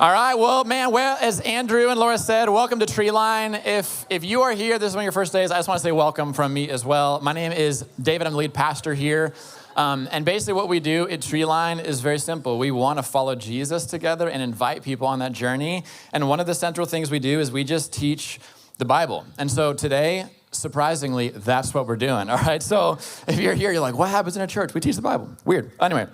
All right, well, as Andrew and Laura said, welcome to Treeline. If you are here, this is one of your first days, I just want to say welcome from me as well. My name is David, I'm the lead pastor here. And basically what we do at Treeline is very simple. We want to follow Jesus together and invite people on that journey. And one of the central things we do is we just teach the Bible. And so today, surprisingly, that's what we're doing, all right? So if you're here, you're like, what happens in a church? We teach the Bible. Weird. Anyway.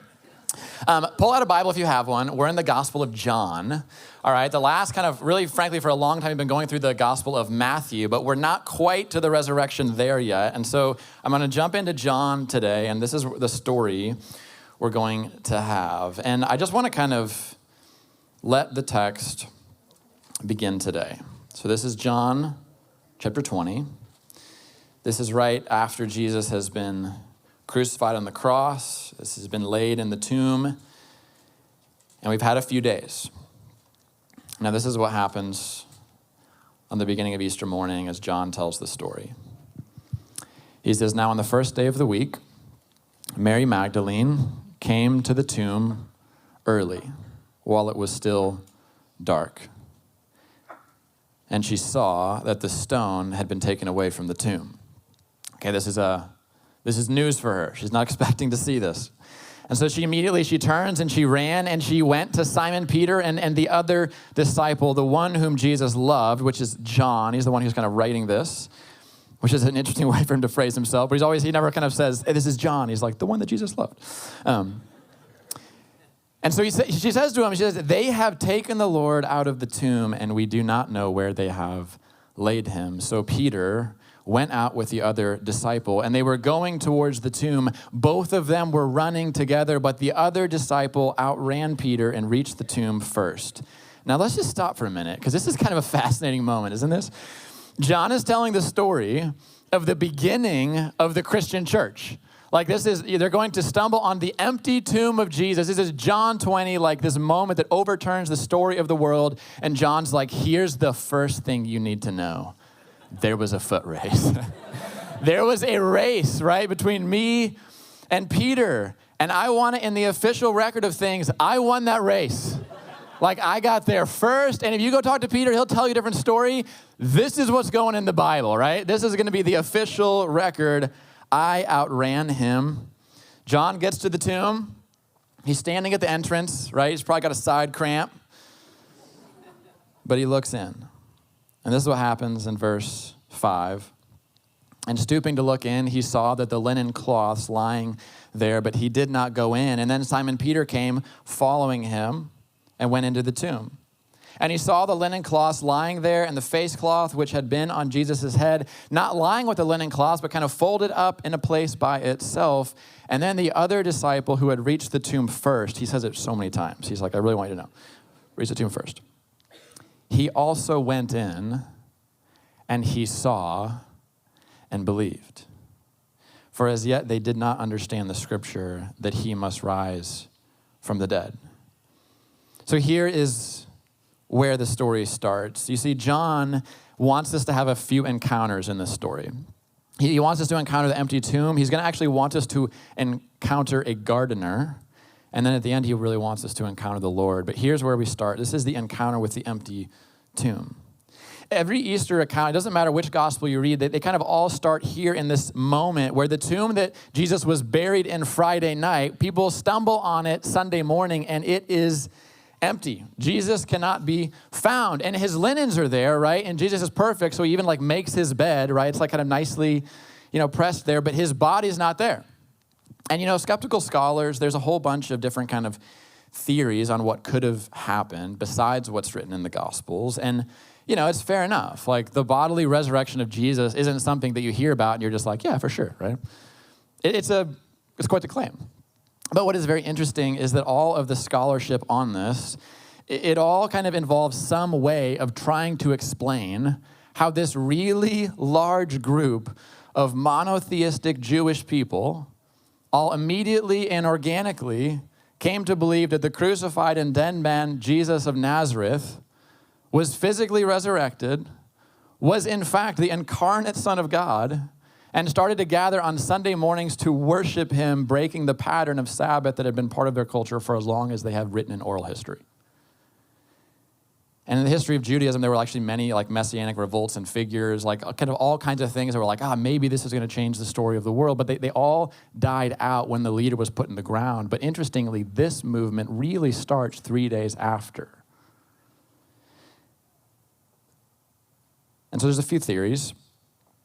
Pull out a Bible if you have one. We're in the Gospel of John. All right, the last kind of, really, frankly, for a long time, we've been going through the Gospel of Matthew, but we're not quite to the resurrection there yet. And so I'm going to jump into John today, and this is the story we're going to have. And I just want to kind of let the text begin today. So this is John chapter 20. This is right after Jesus has been crucified on the cross. This has been laid in the tomb. And we've had a few days. Now, this is what happens on the beginning of Easter morning as John tells the story. He says, now on the first day of the week, Mary Magdalene came to the tomb early while it was still dark. And she saw that the stone had been taken away from the tomb. Okay, this is news for her. She's not expecting to see this. And so she turns and she ran and she went to Simon Peter and the other disciple, the one whom Jesus loved, which is John. He's the one who's kind of writing this, which is an interesting way for him to phrase himself. But he never kind of says, hey, this is John. He's like, the one that Jesus loved. And so she says to him, they have taken the Lord out of the tomb and we do not know where they have laid him. So Peter went out with the other disciple, and they were going towards the tomb. Both of them were running together, but the other disciple outran Peter and reached the tomb first. Now, let's just stop for a minute, because this is kind of a fascinating moment, isn't this? John is telling the story of the beginning of the Christian church. Like they're going to stumble on the empty tomb of Jesus. This is John 20, like this moment that overturns the story of the world, and John's like, here's the first thing you need to know. There was a foot race. There was a race, right, between me and Peter. And I want it in the official record of things. I won that race. Like, I got there first. And if you go talk to Peter, he'll tell you a different story. This is what's going in the Bible, right? This is going to be the official record. I outran him. John gets to the tomb. He's standing at the entrance, right? He's probably got a side cramp. But he looks in. And this is what happens in verse 5. And stooping to look in, he saw that the linen cloths lying there, but he did not go in. And then Simon Peter came following him and went into the tomb. And he saw the linen cloths lying there and the face cloth which had been on Jesus' head, not lying with the linen cloths, but kind of folded up in a place by itself. And then the other disciple who had reached the tomb first, he says it so many times. He's like, I really want you to know. Reach the tomb first. He also went in, and he saw and believed. For as yet they did not understand the scripture that he must rise from the dead. So here is where the story starts. You see, John wants us to have a few encounters in this story. He wants us to encounter the empty tomb. He's going to actually want us to encounter a gardener. And then at the end, he really wants us to encounter the Lord. But here's where we start. This is the encounter with the empty tomb. Every Easter account, it doesn't matter which gospel you read, they kind of all start here in this moment where the tomb that Jesus was buried in Friday night, people stumble on it Sunday morning, and it is empty. Jesus cannot be found. And his linens are there, right? And Jesus is perfect, so he even like makes his bed, right? It's like kind of nicely, pressed there, but his body's not there. And skeptical scholars, there's a whole bunch of different kind of theories on what could have happened besides what's written in the Gospels. And, it's fair enough. Like the bodily resurrection of Jesus isn't something that you hear about and you're just like, yeah, for sure, right? It's quite the claim. But what is very interesting is that all of the scholarship on this, it all kind of involves some way of trying to explain how this really large group of monotheistic Jewish people all immediately and organically came to believe that the crucified and dead man, Jesus of Nazareth, was physically resurrected, was in fact the incarnate Son of God, and started to gather on Sunday mornings to worship him, breaking the pattern of Sabbath that had been part of their culture for as long as they have written in oral history. And in the history of Judaism, there were actually many like messianic revolts and figures, like kind of all kinds of things that were like, maybe this is going to change the story of the world. But they all died out when the leader was put in the ground. But interestingly, this movement really starts 3 days after. And so there's a few theories.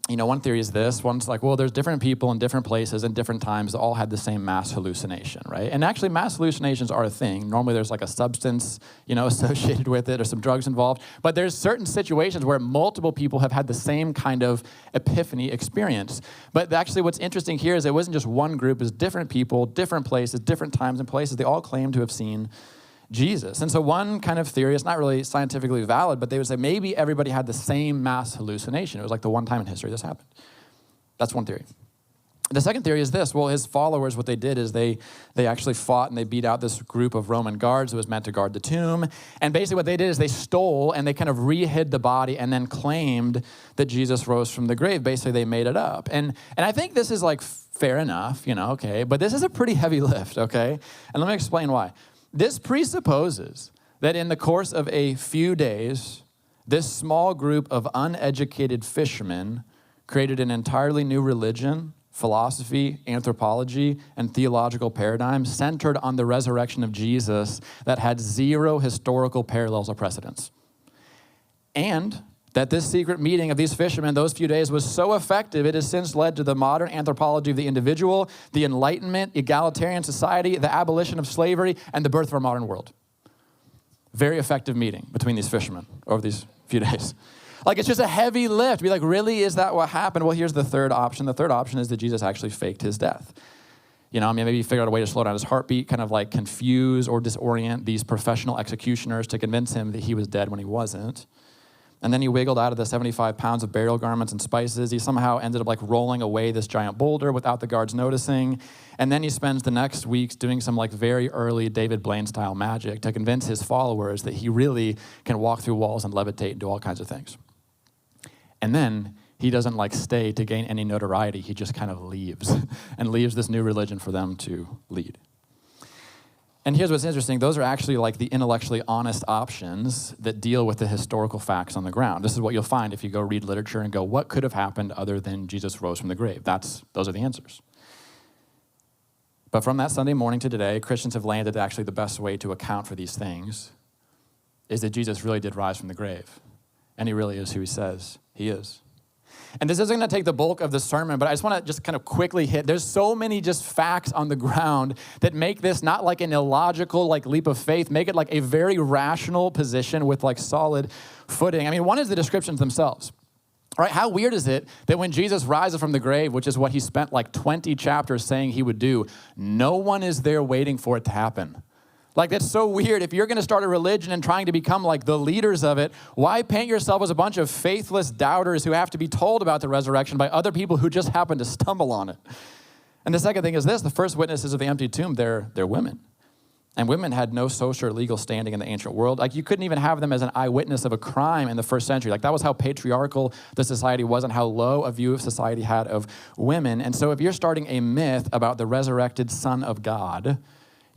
One theory is this. One's like, well, there's different people in different places and different times that all had the same mass hallucination, right? And actually, mass hallucinations are a thing. Normally, there's like a substance, associated with it or some drugs involved. But there's certain situations where multiple people have had the same kind of epiphany experience. But actually, what's interesting here is it wasn't just one group. It was different people, different places, different times and places. They all claim to have seen Jesus. And so one kind of theory, it's not really scientifically valid, but they would say maybe everybody had the same mass hallucination. It was like the one time in history this happened. That's one theory. The second theory is this. Well, his followers, what they did is they actually fought and they beat out this group of Roman guards who was meant to guard the tomb. And basically what they did is they stole and they kind of re-hid the body and then claimed that Jesus rose from the grave. Basically, they made it up. And I think this is like fair enough, okay, but this is a pretty heavy lift, okay? And let me explain why. This presupposes that in the course of a few days, this small group of uneducated fishermen created an entirely new religion, philosophy, anthropology, and theological paradigm centered on the resurrection of Jesus that had zero historical parallels or precedents. And that this secret meeting of these fishermen those few days was so effective, it has since led to the modern anthropology of the individual, the Enlightenment, egalitarian society, the abolition of slavery, and the birth of our modern world. Very effective meeting between these fishermen over these few days. Like, it's just a heavy lift. Be like, really, is that what happened? Well, here's the third option. The third option is that Jesus actually faked his death. Maybe he figured out a way to slow down his heartbeat, kind of like confuse or disorient these professional executioners to convince him that he was dead when he wasn't. And then he wiggled out of the 75 pounds of burial garments and spices. He somehow ended up like rolling away this giant boulder without the guards noticing. And then he spends the next weeks doing some like very early David Blaine style magic to convince his followers that he really can walk through walls and levitate and do all kinds of things. And then he doesn't like stay to gain any notoriety. He just kind of leaves and leaves this new religion for them to lead. And here's what's interesting. Those are actually like the intellectually honest options that deal with the historical facts on the ground. This is what you'll find if you go read literature and go, what could have happened other than Jesus rose from the grave? Those are the answers. But from that Sunday morning to today, Christians have landed actually the best way to account for these things is that Jesus really did rise from the grave. And he really is who he says he is. And this isn't going to take the bulk of the sermon, but I just want to just kind of quickly hit. There's so many just facts on the ground that make this not like an illogical like leap of faith, make it like a very rational position with like solid footing. I mean, one is the descriptions themselves. Right? How weird is it that when Jesus rises from the grave, which is what he spent like 20 chapters saying he would do, no one is there waiting for it to happen? Like, that's so weird. If you're going to start a religion and trying to become like the leaders of it, why paint yourself as a bunch of faithless doubters who have to be told about the resurrection by other people who just happen to stumble on it? And the second thing is this. The first witnesses of the empty tomb, they're women. And women had no social or legal standing in the ancient world. Like, you couldn't even have them as an eyewitness of a crime in the first century. Like, that was how patriarchal the society was and how low a view of society had of women. And so if you're starting a myth about the resurrected Son of God,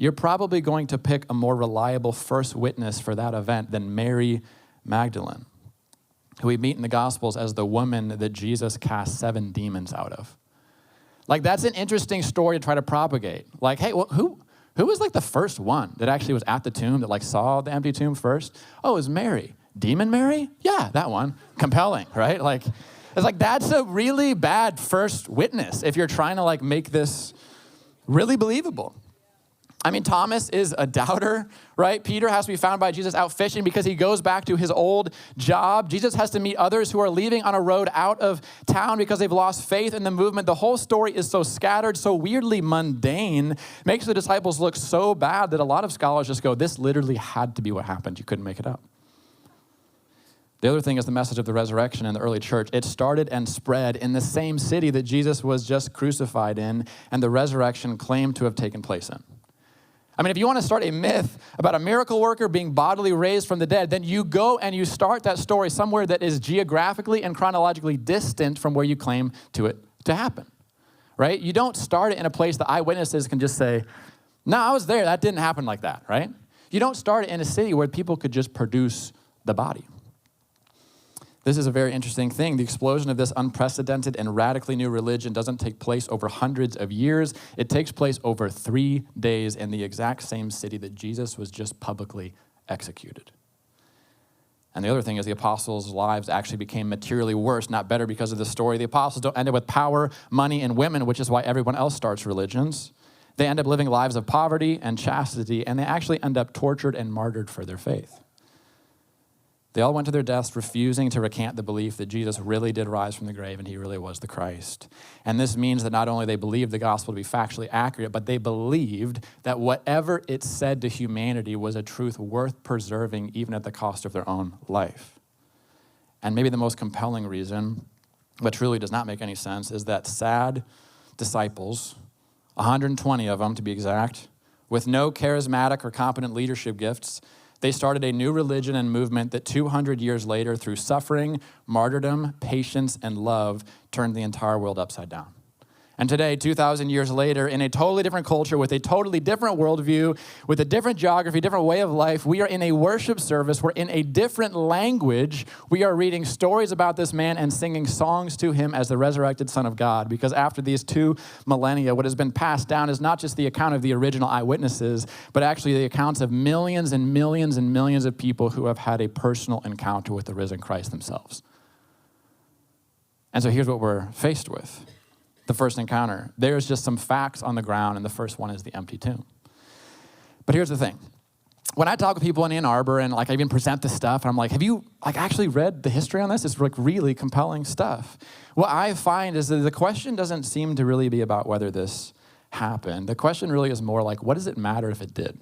you're probably going to pick a more reliable first witness for that event than Mary Magdalene, who we meet in the Gospels as the woman that Jesus cast 7 demons out of. Like, that's an interesting story to try to propagate. Like, hey, well, who was like the first one that actually was at the tomb that like saw the empty tomb first? Oh, it was Mary. Demon Mary? Yeah, that one. Compelling, right? Like, it's like, that's a really bad first witness if you're trying to like make this really believable. I mean, Thomas is a doubter, right? Peter has to be found by Jesus out fishing because he goes back to his old job. Jesus has to meet others who are leaving on a road out of town because they've lost faith in the movement. The whole story is so scattered, so weirdly mundane, makes the disciples look so bad that a lot of scholars just go, this literally had to be what happened. You couldn't make it up. The other thing is the message of the resurrection in the early church. It started and spread in the same city that Jesus was just crucified in and the resurrection claimed to have taken place in. I mean, if you want to start a myth about a miracle worker being bodily raised from the dead, then you go and you start that story somewhere that is geographically and chronologically distant from where you claim it to happen, right? You don't start it in a place that eyewitnesses can just say, no, I was there. That didn't happen like that, right? You don't start it in a city where people could just produce the body. This is a very interesting thing. The explosion of this unprecedented and radically new religion doesn't take place over hundreds of years. It takes place over 3 days in the exact same city that Jesus was just publicly executed. And the other thing is the apostles' lives actually became materially worse, not better because of the story. The apostles don't end up with power, money, and women, which is why everyone else starts religions. They end up living lives of poverty and chastity, and they actually end up tortured and martyred for their faith. They all went to their deaths refusing to recant the belief that Jesus really did rise from the grave and he really was the Christ. And this means that not only they believed the gospel to be factually accurate, but they believed that whatever it said to humanity was a truth worth preserving even at the cost of their own life. And maybe the most compelling reason, which really does not make any sense, is that sad disciples, 120 of them to be exact, with no charismatic or competent leadership gifts, they started a new religion and movement that 200 years later, through suffering, martyrdom, patience, and love, turned the entire world upside down. And today, 2,000 years later, in a totally different culture, with a totally different worldview, with a different geography, different way of life, we are in a worship service. We're in a different language. We are reading stories about this man and singing songs to him as the resurrected Son of God. Because after these 2 millennia, what has been passed down is not just the account of the original eyewitnesses, but actually the accounts of millions and millions and millions of people who have had a personal encounter with the risen Christ themselves. And so here's what we're faced with. The first encounter. There's just some facts on the ground, and the first one is the empty tomb. But here's the thing. When I talk with people in Ann Arbor and I even present this stuff, and I'm like, have you actually read the history on this? It's really compelling stuff. What I find is that the question doesn't seem to really be about whether this happened. The question really is more like, what does it matter if it did?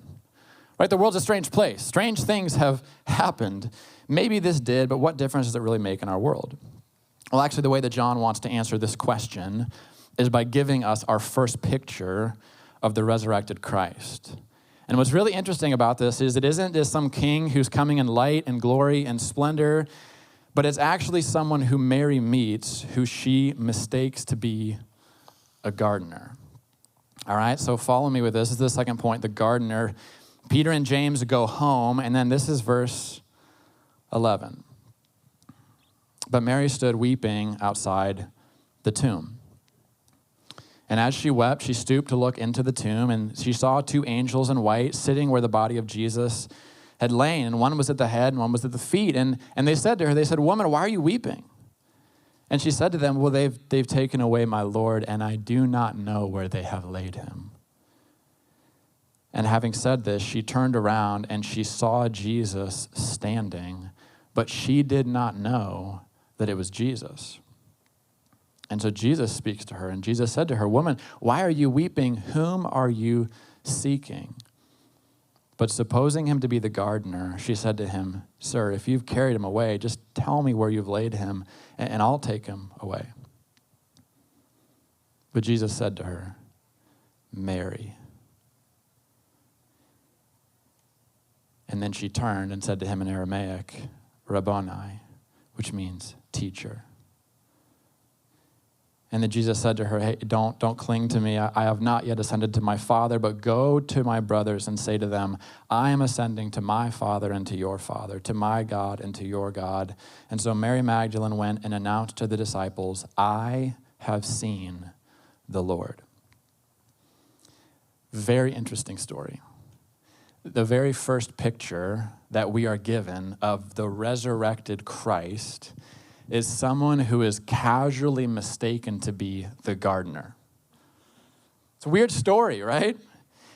Right? The world's a strange place. Strange things have happened. Maybe this did, but what difference does it really make in our world? Well, actually, the way that John wants to answer this question is by giving us our first picture of the resurrected Christ. And what's really interesting about this is it isn't just some king who's coming in light and glory and splendor, but it's actually someone who Mary meets who she mistakes to be a gardener. All right, so follow me with this. This is the second point, the gardener. Peter and James go home, and then this is verse 11. But Mary stood weeping outside the tomb. And as she wept, she stooped to look into the tomb, and she saw 2 angels in white sitting where the body of Jesus had lain, and one was at the head and one was at the feet. And they said to her, "Woman, why are you weeping?" And she said to them, "Well, they've taken away my Lord, and I do not know where they have laid him." And having said this, she turned around and she saw Jesus standing, but she did not know that it was Jesus. And so Jesus speaks to her, and Jesus said to her, "Woman, why are you weeping? Whom are you seeking?" But supposing him to be the gardener, she said to him, "Sir, if you've carried him away, just tell me where you've laid him, and I'll take him away." But Jesus said to her, "Mary." And then she turned and said to him in Aramaic, "Rabboni," which means teacher. And then Jesus said to her, "Hey, don't cling to me. I have not yet ascended to my Father, but go to my brothers and say to them, I am ascending to my Father and to your Father, to my God and to your God." And so Mary Magdalene went and announced to the disciples, "I have seen the Lord." Very interesting story. The very first picture that we are given of the resurrected Christ is someone who is casually mistaken to be the gardener. It's a weird story, right?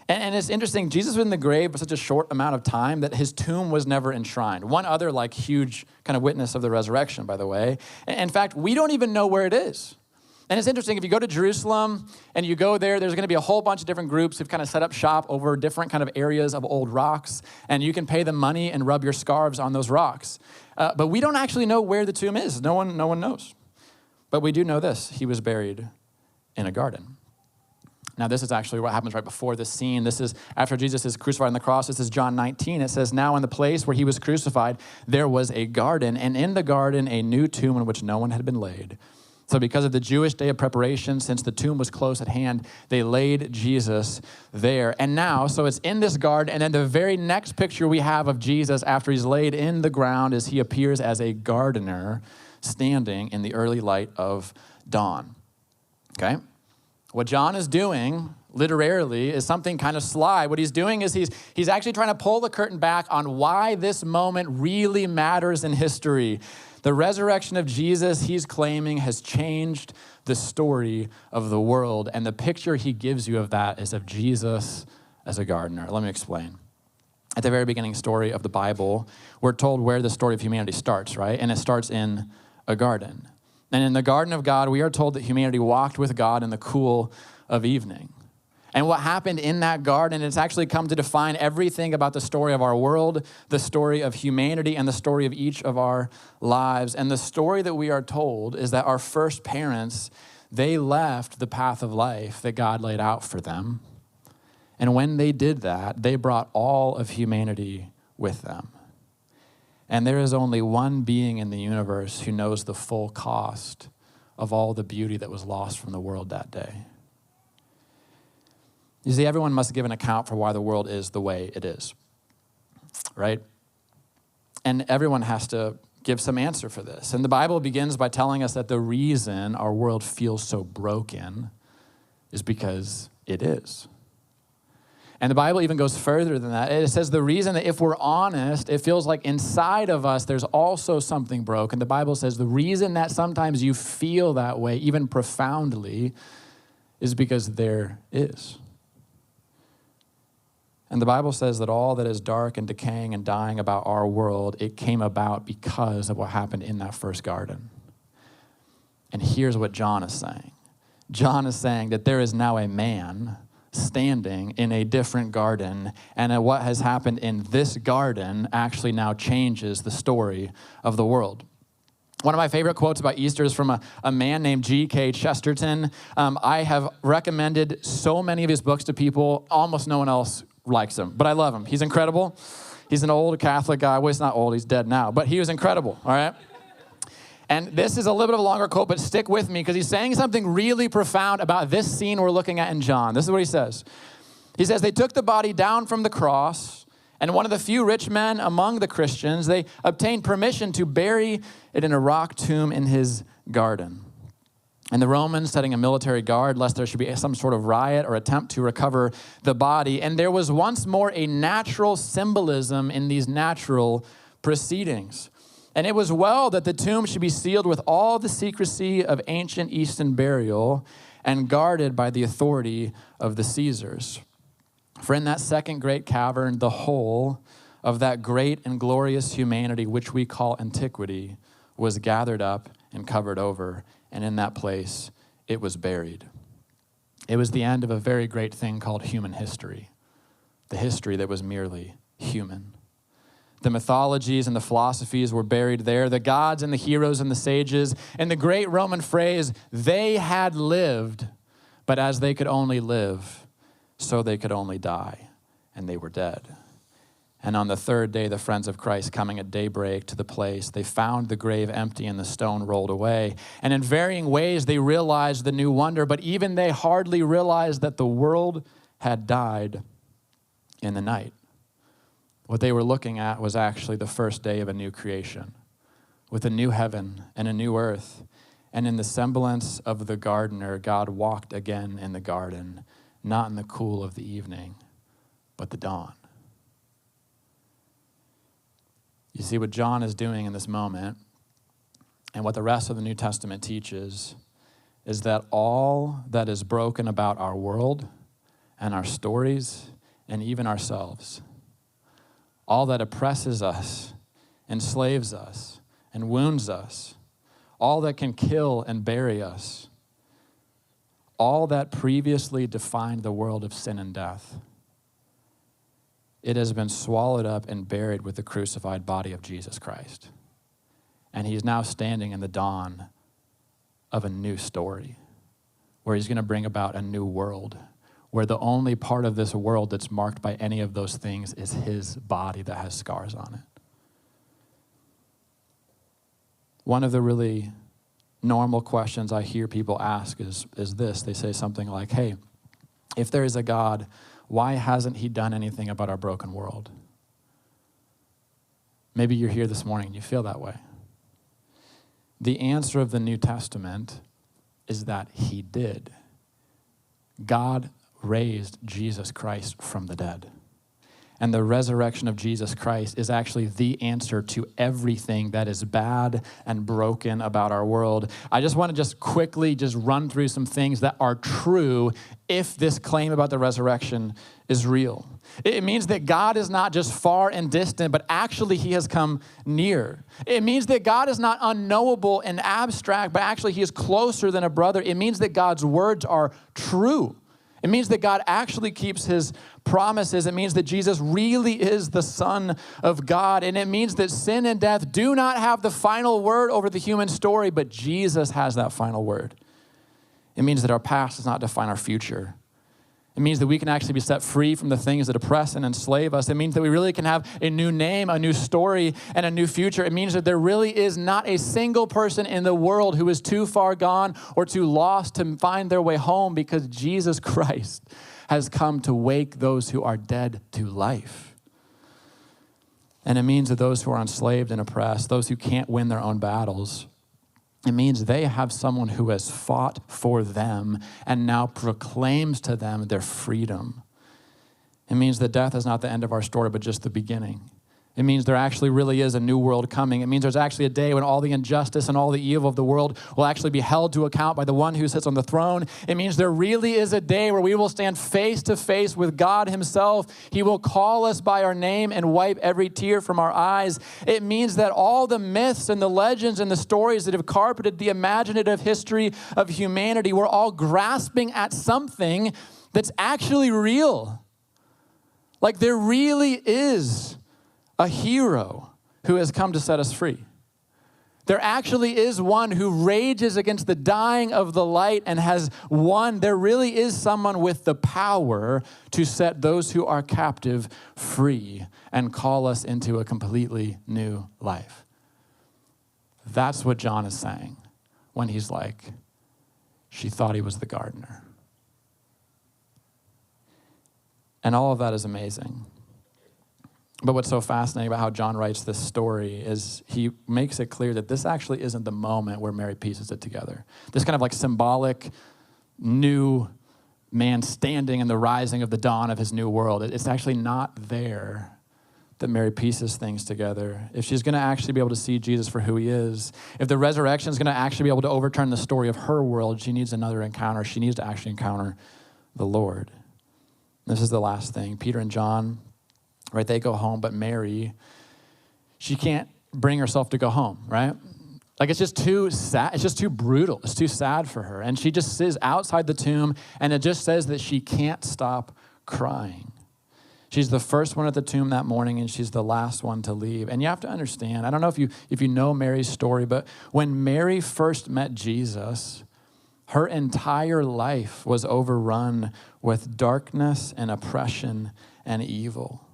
And it's interesting, Jesus was in the grave for such a short amount of time that his tomb was never enshrined. One other huge kind of witness of the resurrection, by the way. In fact, we don't even know where it is. And it's interesting, if you go to Jerusalem and you go there, there's going to be a whole bunch of different groups who've kind of set up shop over different kind of areas of old rocks, and you can pay them money and rub your scarves on those rocks. But we don't actually know where the tomb is. No one knows. But we do know this: he was buried in a garden. Now, this is actually what happens right before this scene. This is after Jesus is crucified on the cross. This is John 19. It says, "Now in the place where he was crucified, there was a garden, and in the garden a new tomb in which no one had been laid. So because of the Jewish day of preparation, since the tomb was close at hand, they laid Jesus there. And now, so it's in this garden, and then the very next picture we have of Jesus after he's laid in the ground is he appears as a gardener standing in the early light of dawn. Okay? What John is doing literarily is something kind of sly. What he's doing is he's actually trying to pull the curtain back on why this moment really matters in history. The resurrection of Jesus, he's claiming, has changed the story of the world. And the picture he gives you of that is of Jesus as a gardener. Let me explain. At the very beginning story of the Bible, we're told where the story of humanity starts, right? And it starts in a garden. And in the garden of God, we are told that humanity walked with God in the cool of evening. And what happened in that garden, it's actually come to define everything about the story of our world, the story of humanity, and the story of each of our lives. And the story that we are told is that our first parents, they left the path of life that God laid out for them. And when they did that, they brought all of humanity with them. And there is only one being in the universe who knows the full cost of all the beauty that was lost from the world that day. You see, everyone must give an account for why the world is the way it is, right? And everyone has to give some answer for this. And the Bible begins by telling us that the reason our world feels so broken is because it is. And the Bible even goes further than that. It says the reason that if we're honest, it feels like inside of us there's also something broken. The Bible says the reason that sometimes you feel that way, even profoundly, is because there is. And the Bible says that all that is dark and decaying and dying about our world, it came about because of what happened in that first garden. And here's what John is saying. John is saying that there is now a man standing in a different garden, and what has happened in this garden actually now changes the story of the world. One of my favorite quotes about Easter is from a man named G.K. Chesterton. I have recommended so many of his books to people. Almost no one else likes him, but I love him. He's incredible. He's an old Catholic guy. Well, he's not old. He's dead now, but he was incredible, all right? And this is a little bit of a longer quote, but stick with me because he's saying something really profound about this scene we're looking at in John. This is what he says. He says, they took the body down from the cross, and one of the few rich men among the Christians, they obtained permission to bury it in a rock tomb in his garden. And the Romans setting a military guard lest there should be some sort of riot or attempt to recover the body. And there was once more a natural symbolism in these natural proceedings. And it was well that the tomb should be sealed with all the secrecy of ancient Eastern burial and guarded by the authority of the Caesars. For in that second great cavern, the whole of that great and glorious humanity, which we call antiquity, was gathered up and covered over. And in that place, it was buried. It was the end of a very great thing called human history, the history that was merely human. The mythologies and the philosophies were buried there, the gods and the heroes and the sages, and the great Roman phrase, they had lived, but as they could only live, so they could only die, and they were dead. And on the third day, the friends of Christ coming at daybreak to the place, they found the grave empty and the stone rolled away. And in varying ways, they realized the new wonder, but even they hardly realized that the world had died in the night. What they were looking at was actually the first day of a new creation, with a new heaven and a new earth. And in the semblance of the gardener, God walked again in the garden, not in the cool of the evening, but the dawn. You see what John is doing in this moment, and what the rest of the New Testament teaches, is that all that is broken about our world and our stories and even ourselves, all that oppresses us, enslaves us, and wounds us, all that can kill and bury us, all that previously defined the world of sin and death, it has been swallowed up and buried with the crucified body of Jesus Christ. And he's now standing in the dawn of a new story, where he's going to bring about a new world, where the only part of this world that's marked by any of those things is his body that has scars on it. One of the really normal questions I hear people ask is this. They say something like, hey, if there is a God, why hasn't he done anything about our broken world? Maybe you're here this morning and you feel that way. The answer of the New Testament is that he did. God raised Jesus Christ from the dead. And the resurrection of Jesus Christ is actually the answer to everything that is bad and broken about our world. I just want to quickly run through some things that are true if this claim about the resurrection is real. It means that God is not just far and distant, but actually he has come near. It means that God is not unknowable and abstract, but actually he is closer than a brother. It means that God's words are true. It means that God actually keeps his promises. It means that Jesus really is the Son of God. And it means that sin and death do not have the final word over the human story, but Jesus has that final word. It means that our past does not define our future. It means that we can actually be set free from the things that oppress and enslave us. It means that we really can have a new name, a new story, and a new future. It means that there really is not a single person in the world who is too far gone or too lost to find their way home, because Jesus Christ has come to wake those who are dead to life. And it means that those who are enslaved and oppressed, those who can't win their own battles, it means they have someone who has fought for them and now proclaims to them their freedom. It means that death is not the end of our story, but just the beginning. It means there actually really is a new world coming. It means there's actually a day when all the injustice and all the evil of the world will actually be held to account by the one who sits on the throne. It means there really is a day where we will stand face to face with God himself. He will call us by our name and wipe every tear from our eyes. It means that all the myths and the legends and the stories that have carpeted the imaginative history of humanity, we're all grasping at something that's actually real. Like there really is a hero who has come to set us free. There actually is one who rages against the dying of the light and has won. There really is someone with the power to set those who are captive free and call us into a completely new life. That's what John is saying when he's like, she thought he was the gardener. And all of that is amazing. But what's so fascinating about how John writes this story is he makes it clear that this actually isn't the moment where Mary pieces it together. This kind of like symbolic new man standing in the rising of the dawn of his new world. It's actually not there that Mary pieces things together. If she's going to actually be able to see Jesus for who he is, if the resurrection is going to actually be able to overturn the story of her world, she needs another encounter. She needs to actually encounter the Lord. This is the last thing. Peter and John, right, they go home, but Mary, she can't bring herself to go home, right? Like it's just too sad, it's just too brutal, it's too sad for her. And she just sits outside the tomb, and it just says that she can't stop crying. She's the first one at the tomb that morning, and she's the last one to leave. And you have to understand, I don't know if you know Mary's story, but when Mary first met Jesus, her entire life was overrun with darkness and oppression and evil.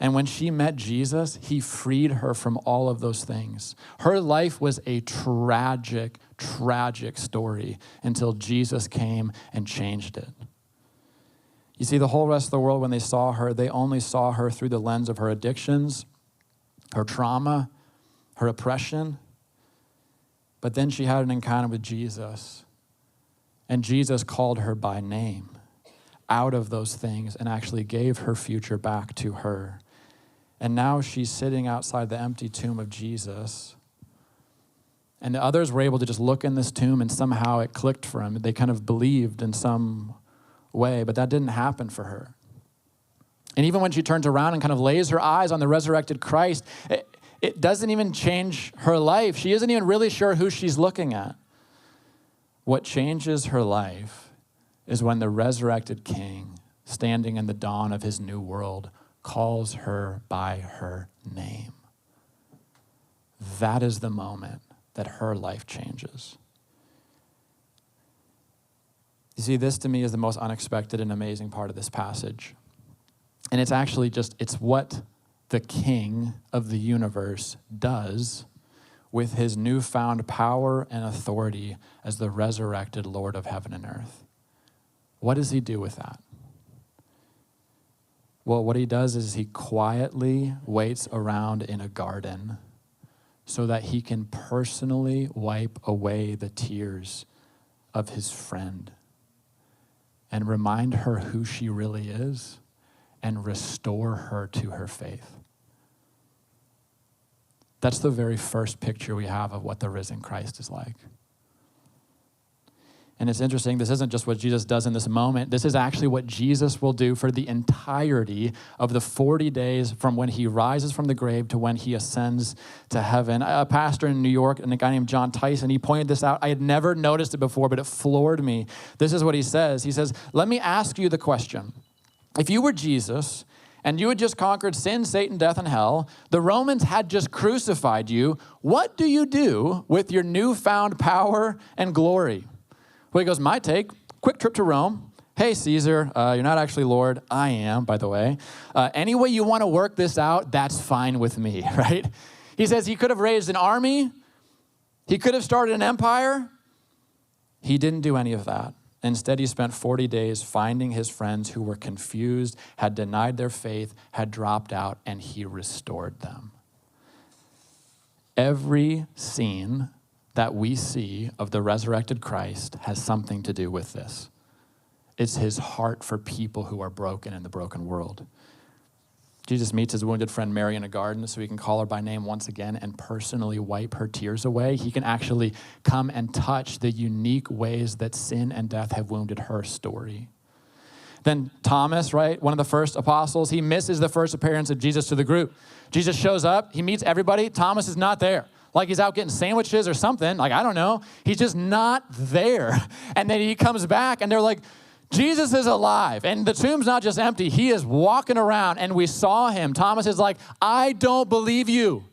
And when she met Jesus, he freed her from all of those things. Her life was a tragic, tragic story until Jesus came and changed it. You see, the whole rest of the world, when they saw her, they only saw her through the lens of her addictions, her trauma, her oppression. But then she had an encounter with Jesus, and Jesus called her by name out of those things and actually gave her future back to her. And now she's sitting outside the empty tomb of Jesus. And the others were able to just look in this tomb, and somehow it clicked for them. They kind of believed in some way, but that didn't happen for her. And even when she turns around and kind of lays her eyes on the resurrected Christ, it doesn't even change her life. She isn't even really sure who she's looking at. What changes her life is when the resurrected King, standing in the dawn of his new world, calls her by her name. That is the moment that her life changes. You see, this to me is the most unexpected and amazing part of this passage. And it's actually it's what the King of the universe does with his newfound power and authority as the resurrected Lord of heaven and earth. What does he do with that? Well, what he does is he quietly waits around in a garden so that he can personally wipe away the tears of his friend and remind her who she really is and restore her to her faith. That's the very first picture we have of what the risen Christ is like. And it's interesting, this isn't just what Jesus does in this moment. This is actually what Jesus will do for the entirety of the 40 days from when he rises from the grave to when he ascends to heaven. A pastor in New York, and a guy named John Tyson, he pointed this out. I had never noticed it before, but it floored me. This is what he says. He says, let me ask you the question. If you were Jesus and you had just conquered sin, Satan, death, and hell, the Romans had just crucified you, what do you do with your newfound power and glory? Well, he goes, my take, quick trip to Rome. Hey, Caesar, you're not actually Lord. I am, by the way. Any way you want to work this out, that's fine with me, right? He says he could have raised an army. He could have started an empire. He didn't do any of that. Instead, he spent 40 days finding his friends who were confused, had denied their faith, had dropped out, and he restored them. Every scene that we see of the resurrected Christ has something to do with this. It's his heart for people who are broken in the broken world. Jesus meets his wounded friend Mary in a garden so he can call her by name once again and personally wipe her tears away. He can actually come and touch the unique ways that sin and death have wounded her story. Then Thomas, right, one of the first apostles, he misses the first appearance of Jesus to the group. Jesus shows up, he meets everybody, Thomas is not there. Like he's out getting sandwiches or something. Like, I don't know. He's just not there. And then he comes back and they're like, Jesus is alive. And the tomb's not just empty. He is walking around and we saw him. Thomas is like, I don't believe you.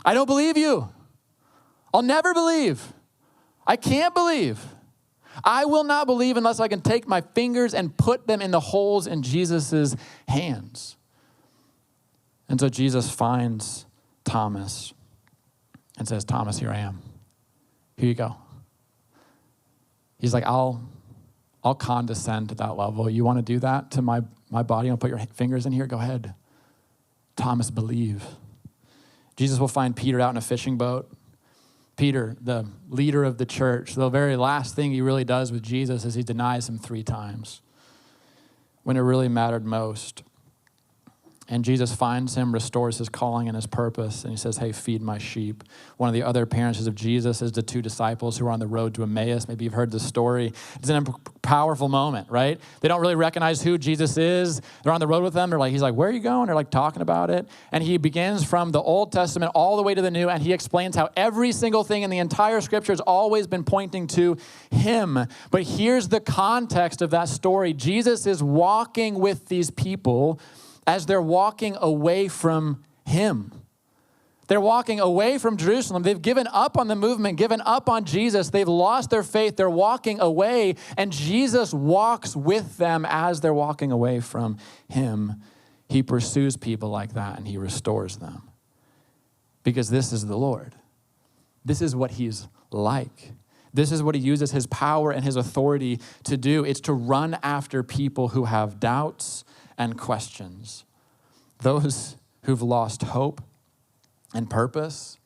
I don't believe you. I'll never believe. I can't believe. I will not believe unless I can take my fingers and put them in the holes in Jesus's hands. And so Jesus finds Thomas and says, Thomas, here I am. Here you go. He's like, I'll condescend to that level. You want to do that to my body? You want to put your fingers in here? Go ahead. Thomas, believe. Jesus will find Peter out in a fishing boat. Peter, the leader of the church, the very last thing he really does with Jesus is he denies him 3 times when it really mattered most. And Jesus finds him, restores his calling and his purpose, and he says, hey, feed my sheep. One of the other appearances of Jesus is the 2 disciples who are on the road to Emmaus. Maybe you've heard this story. It's a powerful moment, right? They don't really recognize who Jesus is. They're on the road with them. He's like, where are you going? They're like talking about it. And he begins from the Old Testament all the way to the New, and he explains how every single thing in the entire scripture has always been pointing to him. But here's the context of that story. Jesus is walking with these people as they're walking away from him. They're walking away from Jerusalem. They've given up on the movement, given up on Jesus. They've lost their faith. They're walking away, and Jesus walks with them as they're walking away from him. He pursues people like that, and he restores them. Because this is the Lord. This is what he's like. This is what he uses his power and his authority to do. It's to run after people who have doubts and questions, those who've lost hope and purpose,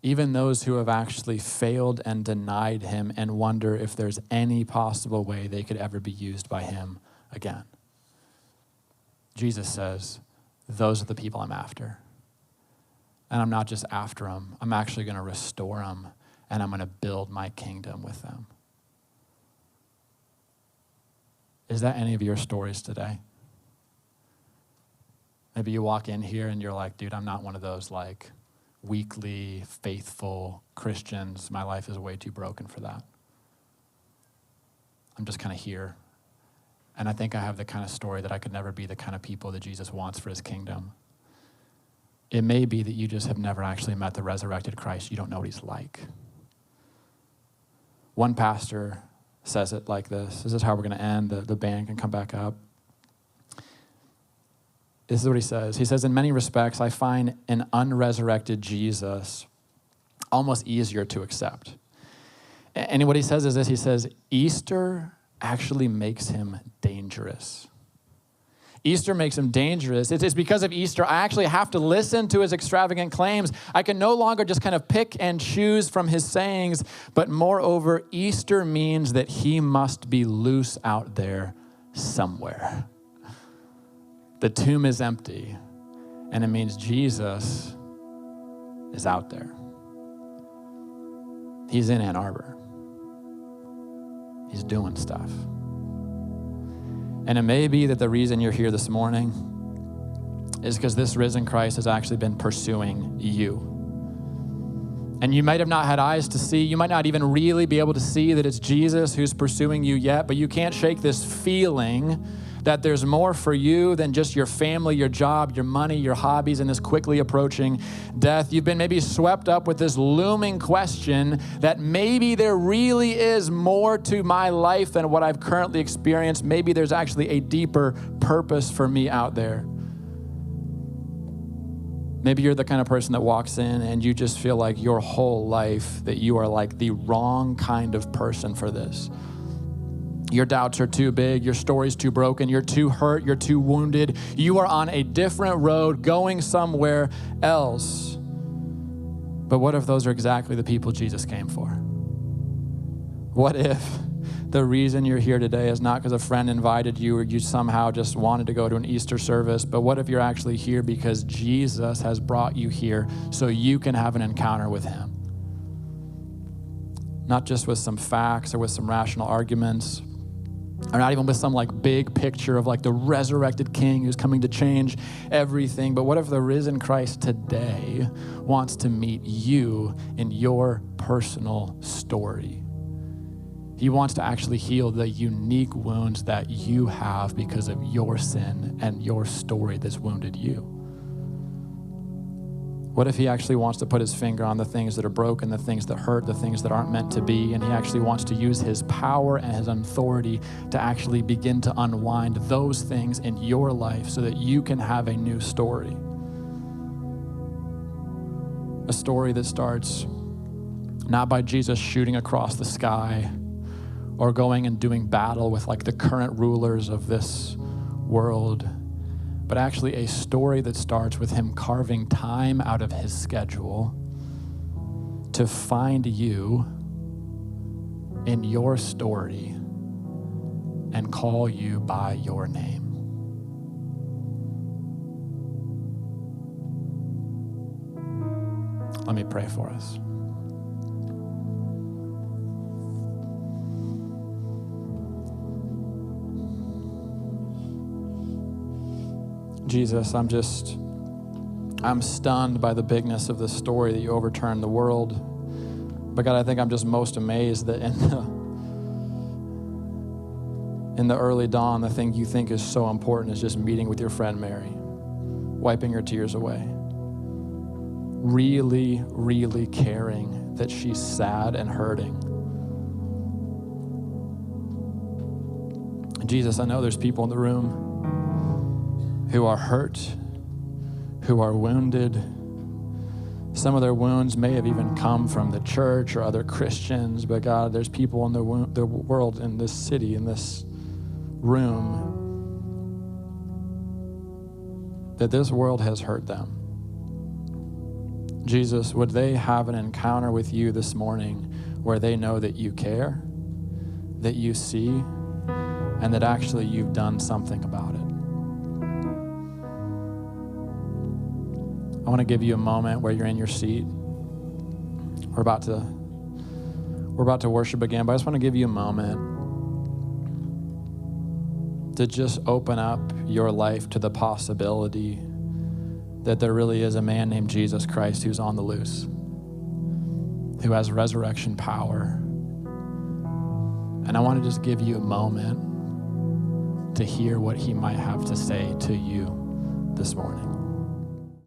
even those who have actually failed and denied him and wonder if there's any possible way they could ever be used by him again. Jesus says, those are the people I'm after. And I'm not just after them, I'm actually going to restore them, and I'm going to build my kingdom with them. Is that any of your stories today? Maybe you walk in here and you're like, dude, I'm not one of those like weekly, faithful Christians. My life is way too broken for that. I'm just kind of here. And I think I have the kind of story that I could never be the kind of people that Jesus wants for his kingdom. It may be that you just have never actually met the resurrected Christ. You don't know what he's like. One pastor says it like this. This is how we're going to end. The band can come back up. This is what he says. He says, in many respects, I find an unresurrected Jesus almost easier to accept. And what he says is this, he says, Easter actually makes him dangerous. Easter makes him dangerous. It's because of Easter, I actually have to listen to his extravagant claims. I can no longer just kind of pick and choose from his sayings, but moreover, Easter means that he must be loose out there somewhere. The tomb is empty, and it means Jesus is out there. He's in Ann Arbor. He's doing stuff. And it may be that the reason you're here this morning is because this risen Christ has actually been pursuing you. And you might have not had eyes to see. You might not even really be able to see that it's Jesus who's pursuing you yet, but you can't shake this feeling that there's more for you than just your family, your job, your money, your hobbies, and this quickly approaching death. You've been maybe swept up with this looming question that maybe there really is more to my life than what I've currently experienced. Maybe there's actually a deeper purpose for me out there. Maybe you're the kind of person that walks in and you just feel like your whole life that you are like the wrong kind of person for this. Your doubts are too big, your story's too broken, you're too hurt, you're too wounded. You are on a different road going somewhere else. But what if those are exactly the people Jesus came for? What if the reason you're here today is not because a friend invited you or you somehow just wanted to go to an Easter service, but what if you're actually here because Jesus has brought you here so you can have an encounter with him? Not just with some facts or with some rational arguments, or not even with some like big picture of like the resurrected king who's coming to change everything. But what if the risen Christ today wants to meet you in your personal story? He wants to actually heal the unique wounds that you have because of your sin and your story that's wounded you. What if he actually wants to put his finger on the things that are broken, the things that hurt, the things that aren't meant to be, and he actually wants to use his power and his authority to actually begin to unwind those things in your life so that you can have a new story? A story that starts not by Jesus shooting across the sky or going and doing battle with like the current rulers of this world, but actually a story that starts with him carving time out of his schedule to find you in your story and call you by your name. Let me pray for us. Jesus, I'm stunned by the bigness of this story that you overturned the world. But God, I think I'm just most amazed that in the early dawn, the thing you think is so important is just meeting with your friend Mary, wiping her tears away, really, really caring that she's sad and hurting. And Jesus, I know there's people in the room who are hurt, who are wounded. Some of their wounds may have even come from the church or other Christians, but God, there's people in the world, in this city, in this room, that this world has hurt them. Jesus, would they have an encounter with you this morning where they know that you care, that you see, and that actually you've done something about it? I want to give you a moment where you're in your seat. We're about to worship again, but I just want to give you a moment to just open up your life to the possibility that there really is a man named Jesus Christ who's on the loose, who has resurrection power. And I want to just give you a moment to hear what he might have to say to you this morning.